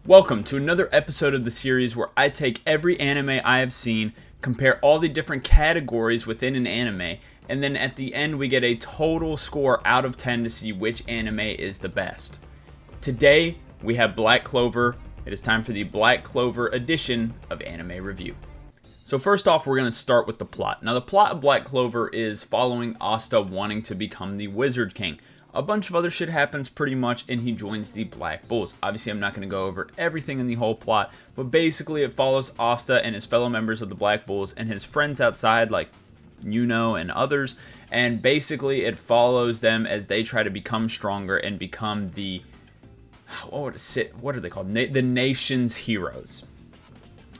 Welcome to another episode of the series where I take every anime I have seen, compare all the different categories within an anime, and then at the end we get a total score out of 10 to see which anime is the best. Today we have Black Clover. It is time for the Black Clover edition of Anime Review. So first off, we're going to start with the plot. Now the plot of Black Clover is following Asta wanting to become the Wizard King. A bunch of other shit happens pretty much and he joins the Black Bulls. Obviously I'm not going to go over everything in the whole plot, but basically it follows Asta and his fellow members of the Black Bulls and his friends outside like Yuno and others, and basically it follows them as they try to become stronger and become the, what are they called? The nation's heroes.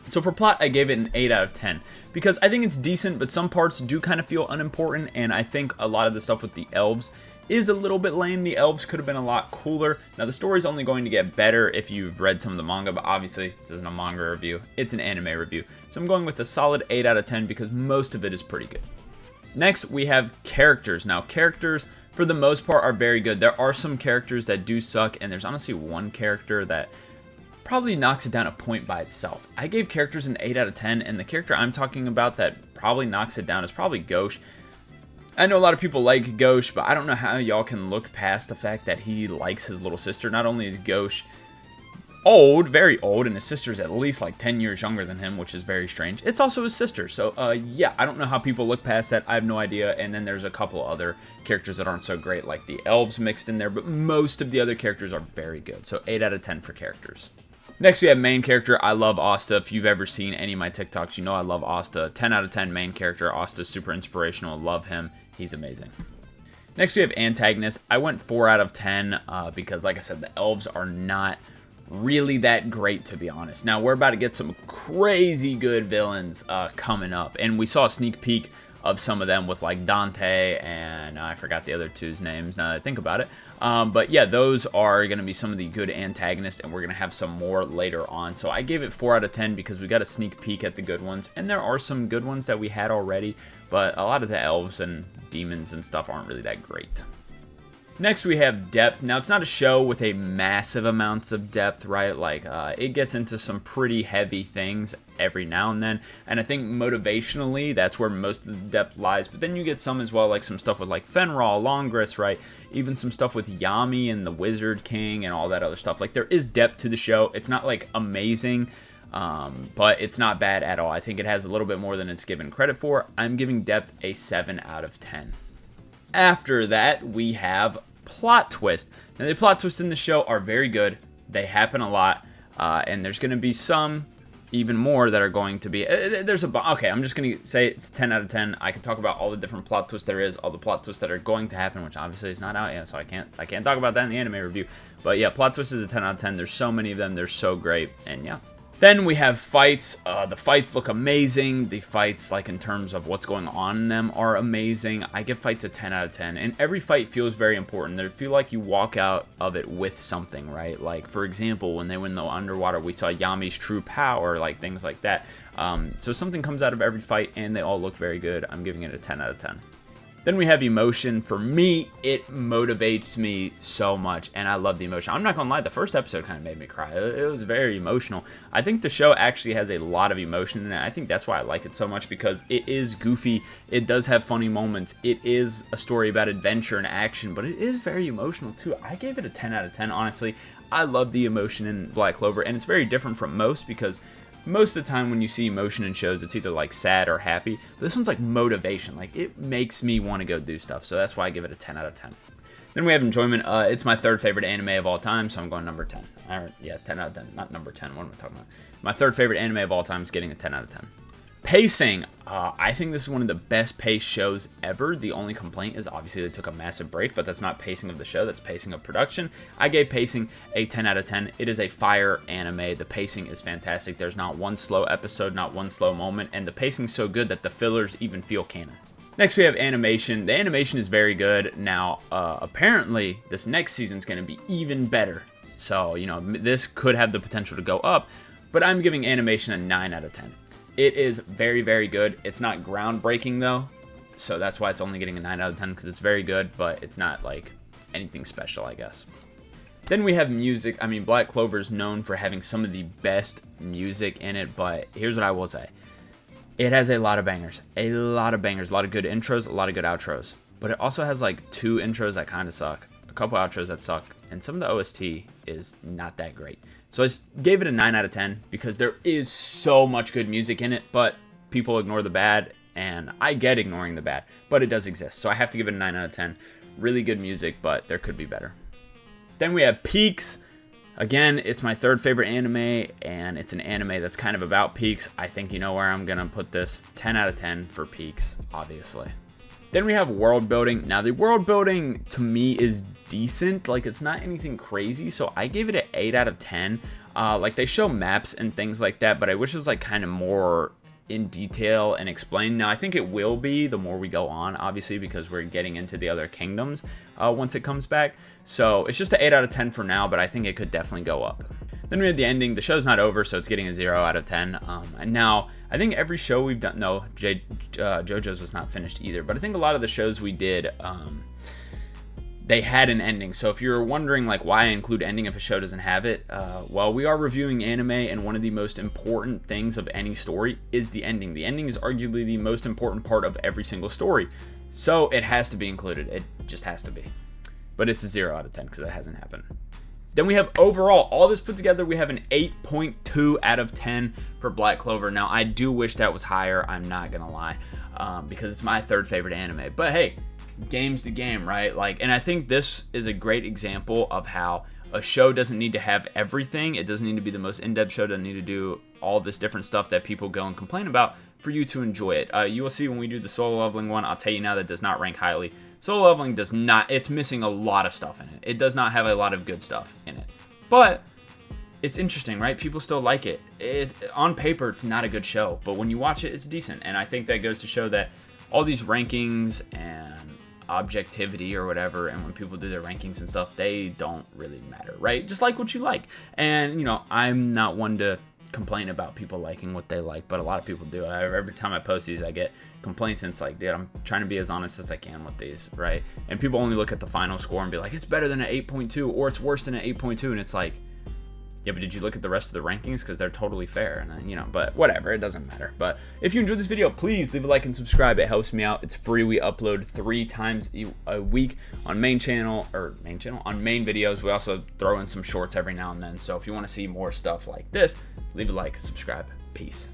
So for plot, I gave it an 8 out of 10 because I think it's decent, but some parts do kind of feel unimportant, and I think a lot of the stuff with the elves is a little bit lame. The elves could have been a lot cooler. Now the story's only going to get better if you've read some of the manga, but obviously this isn't a manga review, it's an anime review. So I'm going with a solid 8 out of 10 because most of it is pretty good. Next we have characters. Now characters for the most part are very good. There are some characters that do suck, and there's honestly one character that probably knocks it down a point by itself. I gave characters an 8 out of 10, and the character I'm talking about that probably knocks it down is probably Ghosh. I know a lot of people like Ghosh, but I don't know how y'all can look past the fact that he likes his little sister. Not only is Ghosh old, very old, and his sister's at least like 10 years younger than him, which is very strange. It's also his sister, so yeah, I don't know how people look past that. I have no idea. And then there's a couple other characters that aren't so great, like the elves mixed in there, but most of the other characters are very good. So 8 out of 10 for characters. Next, we have main character. I love Asta. If you've ever seen any of my TikToks, you know I love Asta. 10 out of 10 main character. Asta's super inspirational. Love him. He's amazing. Next, we have antagonist. I went 4 out of 10 because, like I said, the elves are not really that great, to be honest. Now, we're about to get some crazy good villains coming up, and we saw a sneak peek of some of them with like Dante and I forgot the other two's names now that I think about it. But yeah, those are going to be some of the good antagonists, and we're going to have some more later on. So I gave it 4 out of 10 because we got a sneak peek at the good ones, and there are some good ones that we had already, but a lot of the elves and demons and stuff aren't really that great. Next, we have depth. Now, it's not a show with a massive amounts of depth, right? Like, it gets into some pretty heavy things every now and then, and I think motivationally, that's where most of the depth lies, but then you get some as well, like some stuff with, like, Fenral, Longris, right? Even some stuff with Yami and the Wizard King and all that other stuff. Like, there is depth to the show. It's not, like, amazing, but it's not bad at all. I think it has a little bit more than it's given credit for. I'm giving depth a 7 out of 10. After that, we have plot twist. Now, the plot twists in the show are very good. They happen a lot, and there's going to be some even more that are going to be. Okay, I'm just going to say it's 10 out of 10. I can talk about all the different plot twists there is, all the plot twists that are going to happen, which obviously is not out yet, so I can't talk about that in the anime review. But yeah, plot twist is a 10 out of 10. There's so many of them. They're so great, and yeah. Then we have fights. The fights look amazing. The fights, like in terms of what's going on in them, are amazing. I give fights a 10 out of 10, and every fight feels very important. They feel like you walk out of it with something, right? Like, for example, when they went in the underwater, we saw Yami's true power, like things like that. So something comes out of every fight, and they all look very good. I'm giving it a 10 out of 10. Then we have emotion. For me, it motivates me so much, and I love the emotion. I'm not gonna lie, the first episode kind of made me cry. It was very emotional. I think the show actually has a lot of emotion in it. I think that's why I like it so much, because it is goofy. It does have funny moments. It is a story about adventure and action, but it is very emotional too. I gave it a 10 out of 10, honestly. I love the emotion in Black Clover, and it's very different from most because most of the time when you see emotion in shows, it's either like sad or happy. But this one's like motivation. Like, it makes me want to go do stuff. So that's why I give it a 10 out of 10. Then we have enjoyment. It's my third favorite anime of all time, so I'm going number 10. All right, yeah, 10 out of 10. Not number 10. What am I talking about? My third favorite anime of all time is getting a 10 out of 10. Pacing. I think this is one of the best paced shows ever. The only complaint is obviously they took a massive break, but that's not pacing of the show, that's pacing of production. I gave pacing a 10 out of 10. It is a fire anime. The pacing is fantastic. There's not one slow episode, not one slow moment, and the pacing's so good that the fillers even feel canon. Next, we have animation. The animation is very good. Now, apparently, this next season's going to be even better. So, you know, this could have the potential to go up, but I'm giving animation a 9 out of 10. It is very, very good. It's not groundbreaking, though, so that's why it's only getting a 9 out of 10, because it's very good, but it's not, like, anything special, I guess. Then we have music. I mean, Black Clover is known for having some of the best music in it, but here's what I will say. It has a lot of bangers, a lot of good intros, a lot of good outros, but it also has like 2 intros that kind of suck, a couple outros that suck, and some of the OST is not that great. So I gave it a 9 out of 10 because there is so much good music in it, but people ignore the bad, and I get ignoring the bad, but it does exist. So I have to give it a 9 out of 10. Really good music, but there could be better. Then we have Peaks. Again, it's my 3rd favorite anime, and it's an anime that's kind of about Peaks. I think you know where I'm going to put this. 10 out of 10 for Peaks, obviously. Then we have world building. Now, the world building to me is decent. Like, it's not anything crazy, so I gave it an 8 out of 10. Like, they show maps and things like that, but I wish it was like kind of more in detail and explained. Now, I think it will be the more we go on, obviously, because we're getting into the other kingdoms once it comes back. So it's just an 8 out of 10 for now, but I think it could definitely go up. Then we have the ending. The show's not over, so it's getting a 0 out of 10. And now, I think every show we've done, no, JoJo's was not finished either, but I think a lot of the shows we did, they had an ending. So if you're wondering like why I include ending if a show doesn't have it, well, we are reviewing anime, and one of the most important things of any story is the ending. The ending is arguably the most important part of every single story, so it has to be included. It just has to be. But it's a 0 out of 10 because that hasn't happened. Then we have overall, all this put together, we have an 8.2 out of 10 for Black Clover. Now, I do wish that was higher, I'm not gonna lie, because it's my 3rd favorite anime. But hey, game's the game, right? Like, and I think this is a great example of how a show doesn't need to have everything. It doesn't need to be the most in-depth show. It doesn't need to do all this different stuff that people go and complain about for you to enjoy it. You will see when we do the solo leveling one, I'll tell you now that does not rank highly. Solo leveling does not, it's missing a lot of stuff in it. It does not have a lot of good stuff in it. But it's interesting, right? People still like it. On paper, it's not a good show, but when you watch it, it's decent. And I think that goes to show that all these rankings and objectivity or whatever, and when people do their rankings and stuff, they don't really matter, right? Just like what you like. And, you know, I'm not one to complain about people liking what they like, but a lot of people do. Every time I post these, I get complaints, and it's like, dude, I'm trying to be as honest as I can with these, right? And people only look at the final score and be like, it's better than an 8.2 or it's worse than an 8.2, and it's like, yeah, but did you look at the rest of the rankings? Because they're totally fair, and you know, but whatever, it doesn't matter. But if you enjoyed this video, please leave a like and subscribe. It helps me out. It's free. We upload 3 times a week on main channel, on main videos. We also throw in some shorts every now and then. So if you want to see more stuff like this, leave a like, subscribe. Peace.